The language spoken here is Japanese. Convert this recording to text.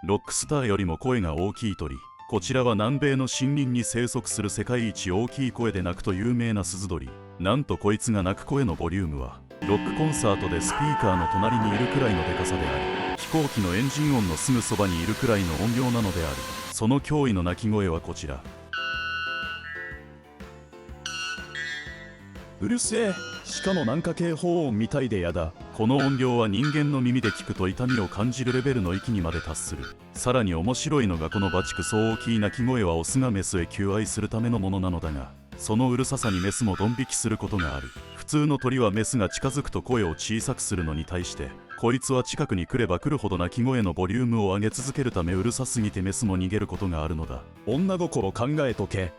ロックスターよりも声が大きい鳥。こちらは南米の森林に生息する世界一大きい声で鳴くと有名な鈴鳥。なんとこいつが鳴く声のボリュームはロックコンサートでスピーカーの隣にいるくらいのデカさであり、飛行機のエンジン音のすぐそばにいるくらいの音量なのである。その驚異の鳴き声はこちら。うるせえ。しかもなんか警報音みたいでやだ。この音量は人間の耳で聞くと痛みを感じるレベルの域にまで達する。さらに面白いのが、このバチクソ大きい鳴き声はオスがメスへ求愛するためのものなのだが、そのうるささにメスもドン引きすることがある。普通の鳥はメスが近づくと声を小さくするのに対して、こいつは近くに来れば来るほど鳴き声のボリュームを上げ続けるため、うるさすぎてメスも逃げることがあるのだ。女心考えとけ。